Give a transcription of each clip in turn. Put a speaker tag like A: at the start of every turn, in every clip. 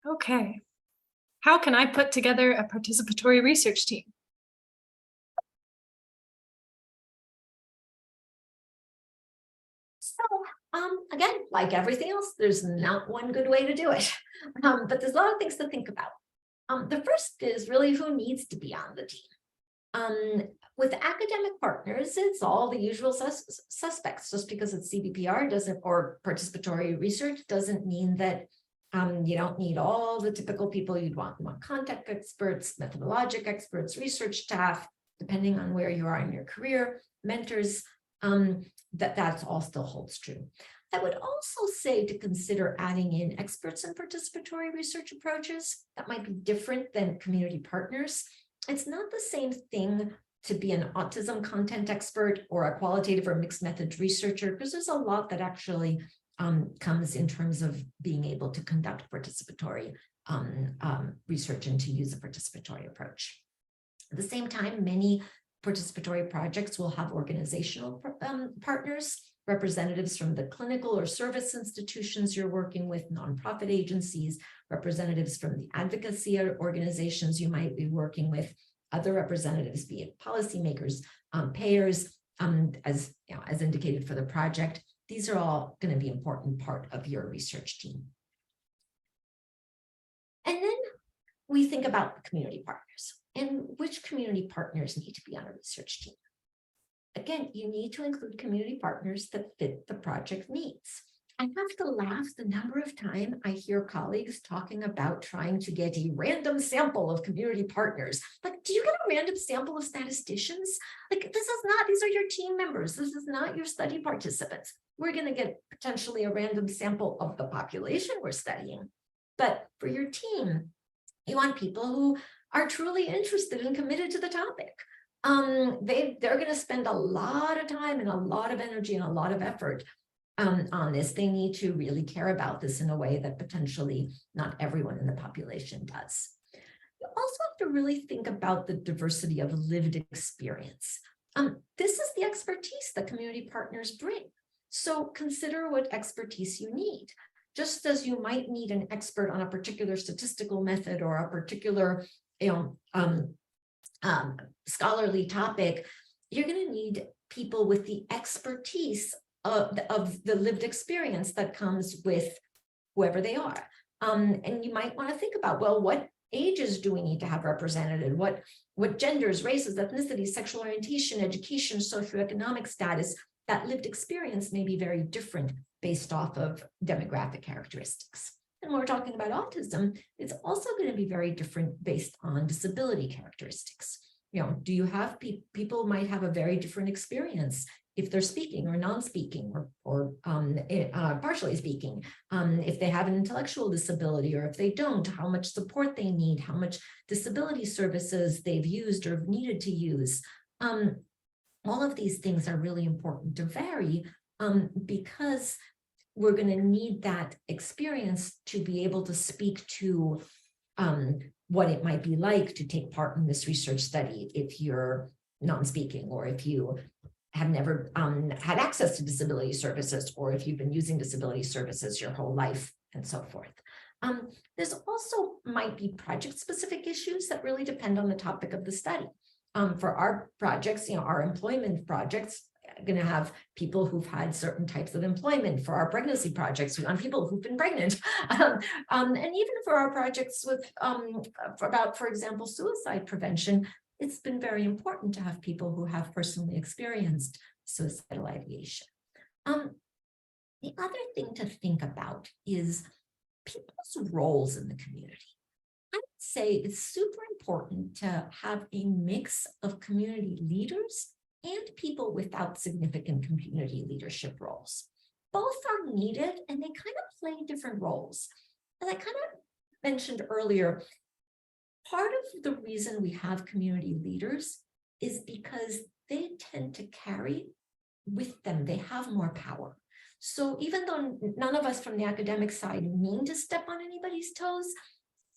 A: Okay. How can I put together a participatory research team?
B: So, again, like everything else, there's not one good way to do it, but there's a lot of things to think about. The first is really who needs to be on the team. Um, with academic partners, it's all the usual suspects. Just because it's CBPR doesn't, or participatory research doesn't mean that you don't need all the typical people you'd want. You want contact experts, methodologic experts, research staff, depending on where you are in your career, mentors. That's all still holds true. I would also say to consider adding in experts in participatory research approaches that might be different than community partners. It's not the same thing to be an autism content expert or a qualitative or mixed methods researcher, because there's a lot that actually comes in terms of being able to conduct participatory research and to use a participatory approach. At the same time, many participatory projects will have organizational partners, representatives from the clinical or service institutions you're working with, nonprofit agencies, representatives from the advocacy organizations you might be working with, other representatives, be it policymakers, payers, as indicated for the project. These are all going to be an important part of your research team. And then we think about community partners and which community partners need to be on a research team. Again, you need to include community partners that fit the project needs. I have to laugh the number of times I hear colleagues talking about trying to get a random sample of community partners. Like, do you get a random sample of statisticians? Like, these are your team members. This is not your study participants. We're going to get potentially a random sample of the population we're studying. But for your team, you want people who are truly interested and committed to the topic. They're going to spend a lot of time and a lot of energy and a lot of effort on this. They need to really care about this in a way that potentially not everyone in the population does. You also have to really think about the diversity of lived experience. This is the expertise that community partners bring. So consider what expertise you need. Just as you might need an expert on a particular statistical method or a particular scholarly topic, you're going to need people with the expertise of the lived experience that comes with whoever they are. And you might want to think about, well, what ages do we need to have represented? What genders, races, ethnicities, sexual orientation, education, socioeconomic status? That lived experience may be very different based off of demographic characteristics. And when we're talking about autism, it's also going to be very different based on disability characteristics. Do you have people might have a very different experience if they're speaking or non-speaking or partially speaking, if they have an intellectual disability or if they don't, how much support they need, how much disability services they've used or needed to use. All of these things are really important to vary because we're going to need that experience to be able to speak to what it might be like to take part in this research study if you're non-speaking, or if you have never had access to disability services, or if you've been using disability services your whole life, and so forth. There's also might be project-specific issues that really depend on the topic of the study. For our projects, our employment projects, going to have people who've had certain types of employment. For our pregnancy projects, we want people who've been pregnant. And even for our projects with for example, suicide prevention, it's been very important to have people who have personally experienced suicidal ideation. The other thing to think about is people's roles in the community. I would say it's super important to have a mix of community leaders and people without significant community leadership roles. Both are needed and they kind of play different roles. As I kind of mentioned earlier, part of the reason we have community leaders is because they tend to carry with them, they have more power. So even though none of us from the academic side mean to step on anybody's toes,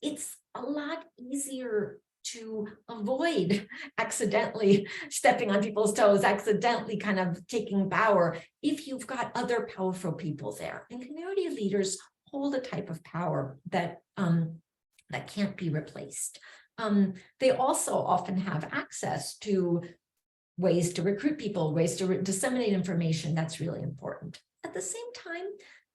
B: it's a lot easier to avoid accidentally stepping on people's toes, accidentally kind of taking power if you've got other powerful people there. And community leaders hold a type of power that that can't be replaced. They also often have access to ways to recruit people, ways to disseminate information. That's really important. At the same time,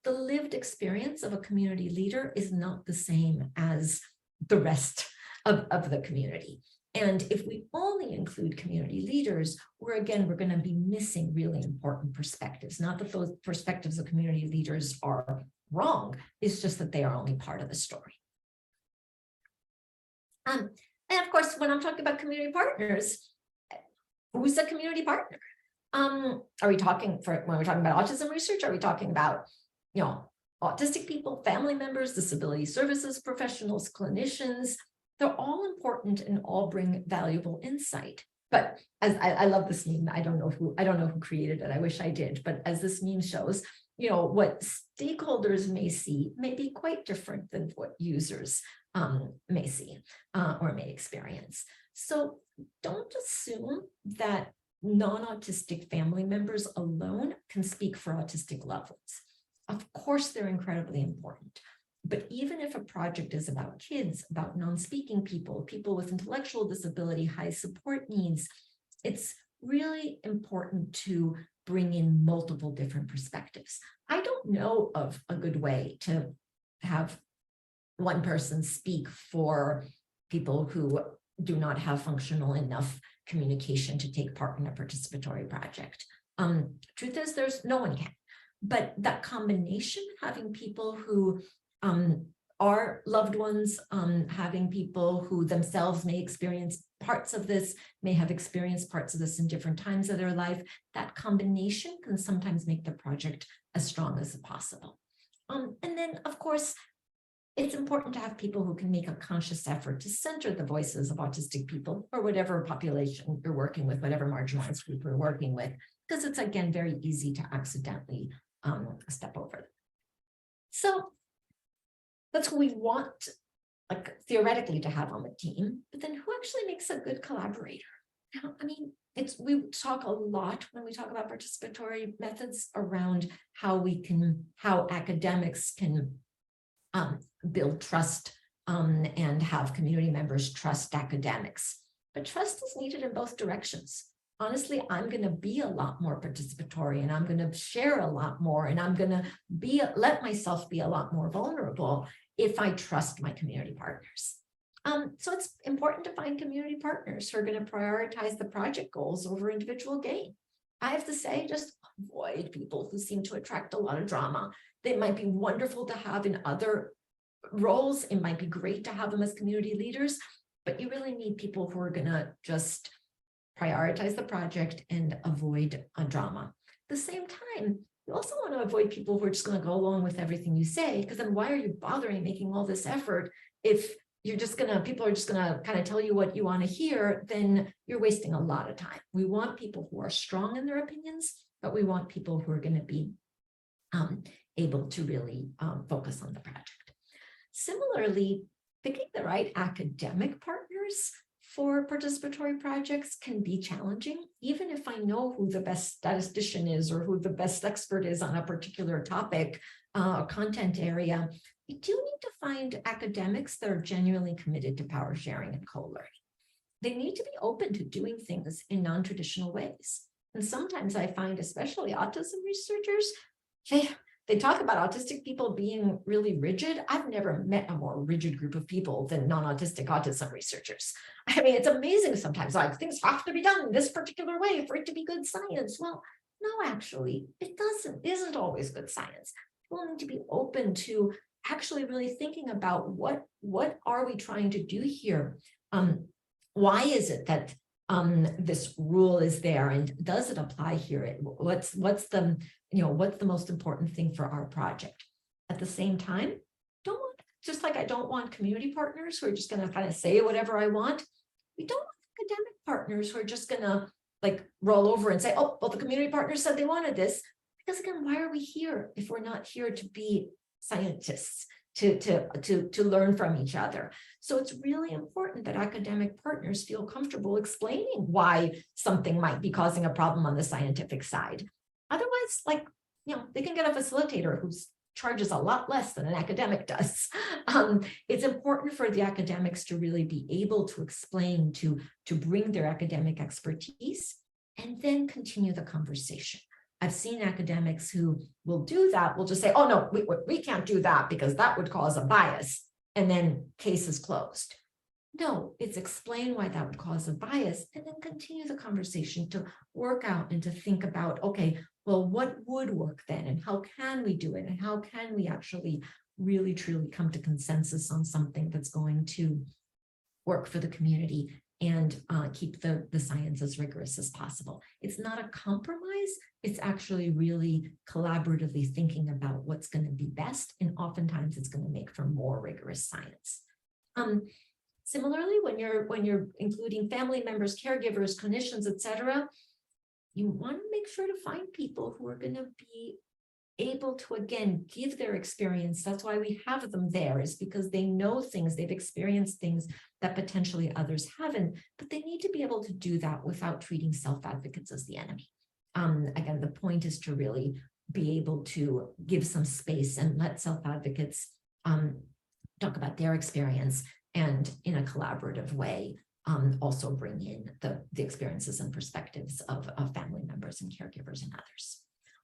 B: the lived experience of a community leader is not the same as the rest of the community. And if we only include community leaders, we're going to be missing really important perspectives. Not that those perspectives of community leaders are wrong, it's just that they are only part of the story. And of course, when I'm talking about community partners, who's a community partner? Are we talking when we're talking about autism research, are we talking about, autistic people, family members, disability services professionals, clinicians? They're all important and all bring valuable insight. But as I love this meme, I don't know who created it. I wish I did. But as this meme shows, what stakeholders may see may be quite different than what users may see or may experience. So don't assume that non-autistic family members alone can speak for autistic loved ones. Of course, they're incredibly important. But even if a project is about kids, about non-speaking people, people with intellectual disability, high support needs, it's really important to bring in multiple different perspectives. I don't know of a good way to have one person speak for people who do not have functional enough communication to take part in a participatory project. Truth is, there's no one can. But that combination, having people who are loved ones, having people who themselves may experience parts of this, may have experienced parts of this in different times of their life, that combination can sometimes make the project as strong as possible. And then, of course, it's important to have people who can make a conscious effort to center the voices of autistic people or whatever population you're working with, whatever marginalized group you're working with, because it's, again, very easy to accidentally step over them. So that's who we want, like, theoretically to have on the team, but then who actually makes a good collaborator? Now, I mean, we talk a lot when we talk about participatory methods around how academics can build trust and have community members trust academics. But trust is needed in both directions. Honestly, I'm going to be a lot more participatory, and I'm going to share a lot more, and I'm going to let myself be a lot more vulnerable if I trust my community partners. So it's important to find community partners who are going to prioritize the project goals over individual gain. I have to say, just avoid people who seem to attract a lot of drama. They might be wonderful to have in other roles. It might be great to have them as community leaders, but you really need people who are going to just prioritize the project and avoid drama. At the same time, you also want to avoid people who are just going to go along with everything you say, because then why are you bothering making all this effort if people are just going to kind of tell you what you want to hear? Then you're wasting a lot of time. We want people who are strong in their opinions, but we want people who are going to be able to really focus on the project. Similarly, picking the right academic partners for participatory projects can be challenging. Even if I know who the best statistician is or who the best expert is on a particular topic or content area, we do need to find academics that are genuinely committed to power sharing and co-learning. They need to be open to doing things in non-traditional ways. And sometimes I find, especially autism researchers, they talk about autistic people being really rigid. I've never met a more rigid group of people than non-autistic autism researchers. I mean, it's amazing sometimes, like, things have to be done this particular way for it to be good science. Well, no, actually, it isn't always good science. People need to be open to actually really thinking about what are we trying to do here? Why is it that this rule is there, and does it apply here? What's the most important thing for our project? At the same time, just like I don't want community partners who are just going to kind of say whatever I want, we don't want academic partners who are just going to like roll over and say, oh, well, the community partners said they wanted this. Because again, why are we here if we're not here to be scientists, to learn from each other? So it's really important that academic partners feel comfortable explaining why something might be causing a problem on the scientific side. Otherwise, they can get a facilitator who's charges a lot less than an academic does. It's important for the academics to really be able to explain, to bring their academic expertise and then continue the conversation. I've seen academics who will do that, will just say, oh no, we can't do that because that would cause a bias, and then case is closed. No, it's explain why that would cause a bias and then continue the conversation to work out and to think about, okay, well, what would work then and how can we do it and how can we actually really truly come to consensus on something that's going to work for the community and keep the science as rigorous as possible. It's not a compromise. It's actually really collaboratively thinking about what's going to be best. And oftentimes it's going to make for more rigorous science. Similarly, when you're including family members, caregivers, clinicians, etc., you want to make sure to find people who are going to be able to, again, give their experience. That's why we have them there, is because they know things, they've experienced things that potentially others haven't, but they need to be able to do that without treating self-advocates as the enemy. Again, the point is to really be able to give some space and let self-advocates talk about their experience, and in a collaborative way, also bring in the experiences and perspectives of family members and caregivers and others.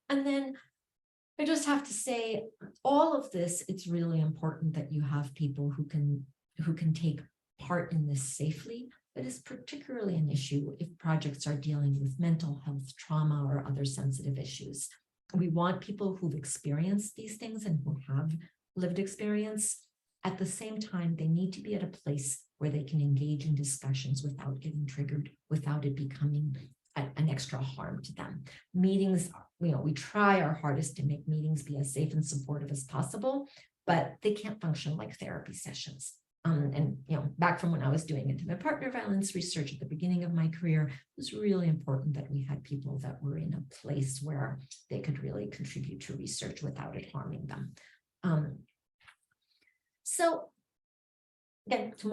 B: And then I just have to say, all of this, it's really important that you have people who can take part in this safely. That is particularly an issue if projects are dealing with mental health, trauma, or other sensitive issues. We want people who've experienced these things and who have lived experience. At the same time, they need to be at a place where they can engage in discussions without getting triggered, without it becoming an extra harm to them. Meetings, we try our hardest to make meetings be as safe and supportive as possible, but they can't function like therapy sessions. And back from when I was doing intimate partner violence research at the beginning of my career, it was really important that we had people that were in a place where they could really contribute to research without it harming them. So again, to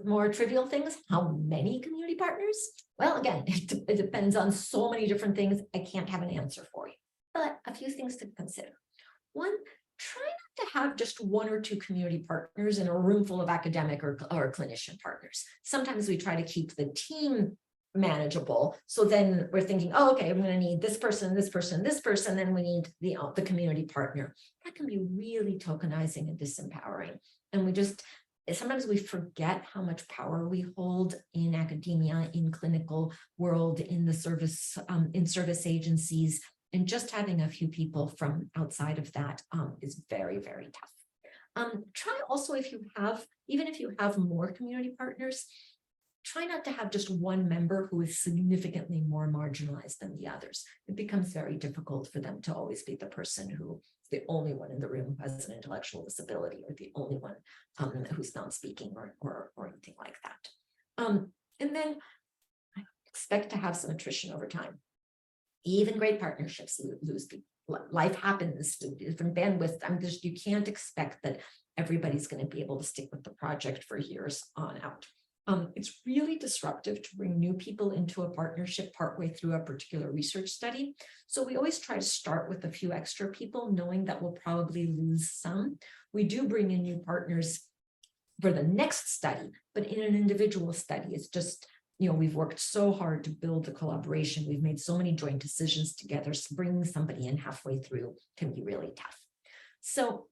B: more trivial things, how many community partners? Well, again, it depends on so many different things. I can't have an answer for you, but a few things to consider. One, try not to have just one or two community partners in a room full of academic or clinician partners. Sometimes we try to keep the team manageable. So then we're thinking, oh, okay, I'm going to need this person, this person, this person, then we need the community partner. That can be really tokenizing and disempowering. And sometimes we forget how much power we hold in academia, in clinical world, in the service, in service agencies, and just having a few people from outside of that is very, very tough. Try also, even if you have more community partners, try not to have just one member who is significantly more marginalized than the others. It becomes very difficult for them to always be the person who is the only one in the room who has an intellectual disability, or the only one who's not speaking or anything like that. And then I expect to have some attrition over time. Even great partnerships lose people. Life happens, different bandwidth. You can't expect that everybody's going to be able to stick with the project for years on out. It's really disruptive to bring new people into a partnership partway through a particular research study. So we always try to start with a few extra people, knowing that we'll probably lose some. We do bring in new partners for the next study, but in an individual study, it's just, we've worked so hard to build the collaboration. We've made so many joint decisions together. So bringing somebody in halfway through can be really tough. So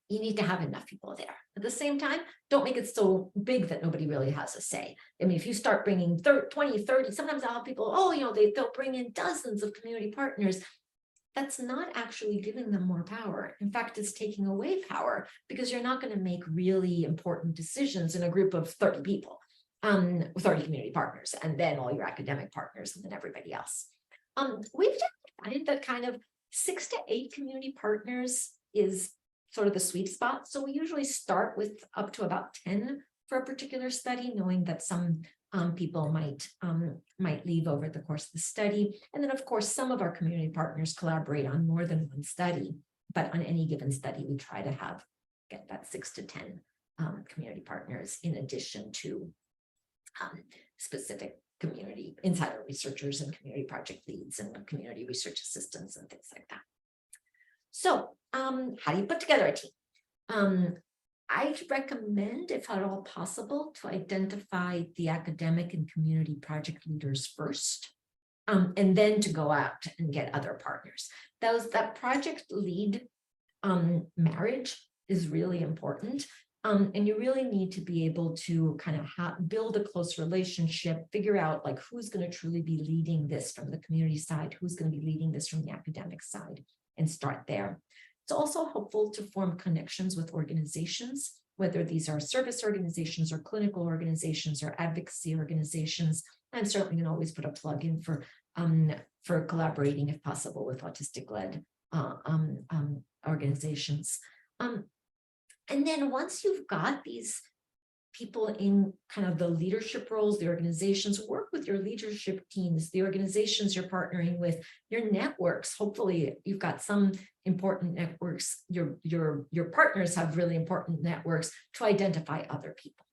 B: you need to have enough people there. At the same time, don't make it so big that nobody really has a say. I mean, if you start bringing 20, 30, sometimes I'll have people, they'll bring in dozens of community partners. That's not actually giving them more power. In fact, it's taking away power, because you're not going to make really important decisions in a group of 30 people, 30 community partners, and then all your academic partners, and then everybody else. We've find that kind of 6 to 8 community partners is sort of the sweet spot. So we usually start with up to about 10 for a particular study, knowing that some people might leave over the course of the study. And then, of course, some of our community partners collaborate on more than one study, but on any given study, we try to get that 6 to 10 community partners, in addition to specific community insider researchers and community project leads and community research assistants and things like that. So how do you put together a team? I'd recommend, if at all possible, to identify the academic and community project leaders first, and then to go out and get other partners. That project lead marriage is really important. And you really need to be able to kind of build a close relationship, figure out like who's going to truly be leading this from the community side, who's going to be leading this from the academic side, and start there. It's also helpful to form connections with organizations, whether these are service organizations or clinical organizations or advocacy organizations. And certainly you can always put a plug in for collaborating, if possible, with autistic-led organizations. And then once you've got these people in kind of the leadership roles, the organizations, work with your leadership teams, the organizations you're partnering with, your networks. Hopefully you've got some important networks. Your partners have really important networks to identify other people.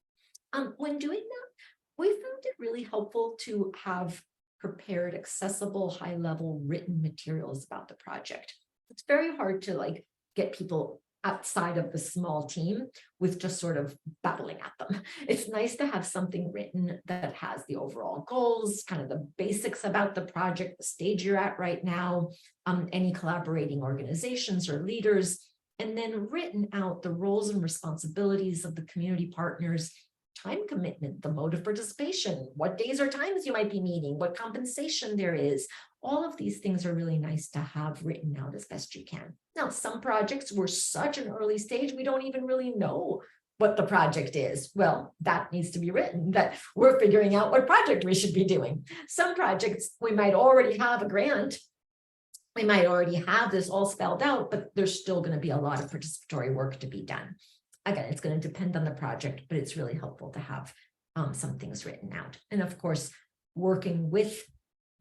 B: When doing that, we found it really helpful to have prepared accessible, high-level written materials about the project. It's very hard to like get people outside of the small team with just sort of babbling at them. It's nice to have something written that has the overall goals, kind of the basics about the project, the stage you're at right now, any collaborating organizations or leaders, and then written out the roles and responsibilities of the community partners, time commitment, the mode of participation, what days or times you might be meeting, what compensation there is. All of these things are really nice to have written out as best you can. Now, some projects were such an early stage, we don't even really know what the project is. Well, that needs to be written, that we're figuring out what project we should be doing. Some projects, we might already have a grant. We might already have this all spelled out, but there's still going to be a lot of participatory work to be done. Again, it's going to depend on the project, but it's really helpful to have some things written out. And of course, working with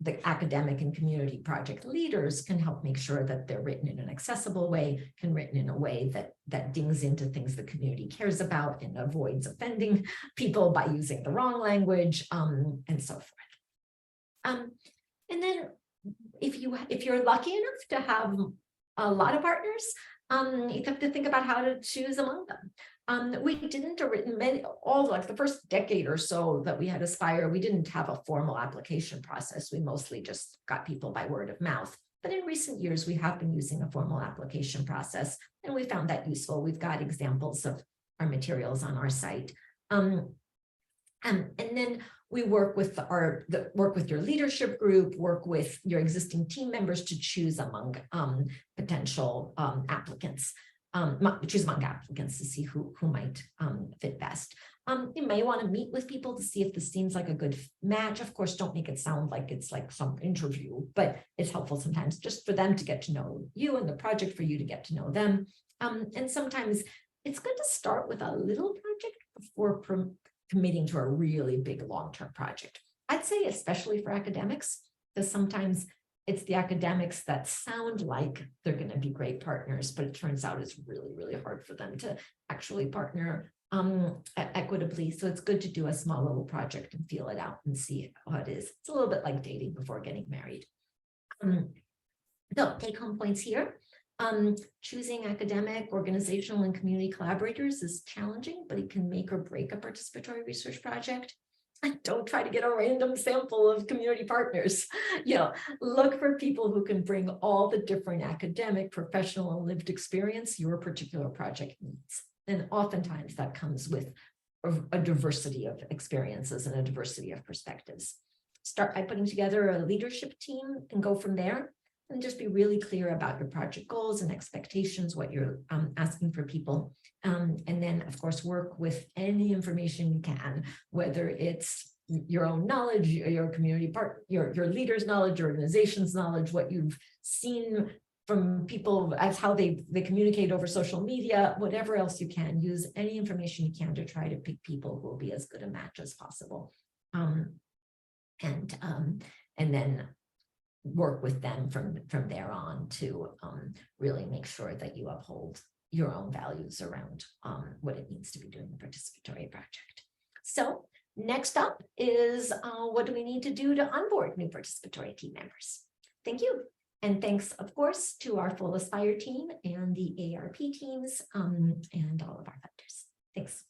B: the academic and community project leaders can help make sure that they're written in an accessible way, written in a way that dings into things the community cares about and avoids offending people by using the wrong language, and so forth. And then if you're lucky enough to have a lot of partners, you have to think about how to choose among them. We didn't like the first decade or so that we had Aspire, we didn't have a formal application process. We mostly just got people by word of mouth. But in recent years, we have been using a formal application process, and we found that useful. We've got examples of our materials on our site. And then we work with your leadership group, work with your existing team members to choose among potential applicants. Choose among applicants to see who might fit best. You may want to meet with people to see if this seems like a good match. Of course, don't make it sound like it's like some interview, but it's helpful sometimes just for them to get to know you and the project for you to get to know them. And sometimes it's good to start with a little project before committing to a really big long-term project. I'd say especially for academics, because sometimes it's the academics that sound like they're going to be great partners, but it turns out it's really, really hard for them to actually partner equitably. So it's good to do a small little project and feel it out and see how it is. It's a little bit like dating before getting married. So take home points here. Choosing academic, organizational, and community collaborators is challenging, but it can make or break a participatory research project. And don't try to get a random sample of community partners. Look for people who can bring all the different academic, professional, and lived experience your particular project needs. And oftentimes that comes with a diversity of experiences and a diversity of perspectives. Start by putting together a leadership team and go from there. And just be really clear about your project goals and expectations, what you're asking for people. And then, of course, work with any information you can, whether it's your own knowledge, your community part, your leaders' knowledge, your organization's knowledge, what you've seen from people as how they communicate over social media, whatever else you can. Use any information you can to try to pick people who will be as good a match as possible. And then work with them from there on to really make sure that you uphold your own values around what it means to be doing a participatory project. So next up is what do we need to do to onboard new participatory team members? Thank you. And thanks, of course, to our full Aspire team and the ARP teams and all of our funders. Thanks.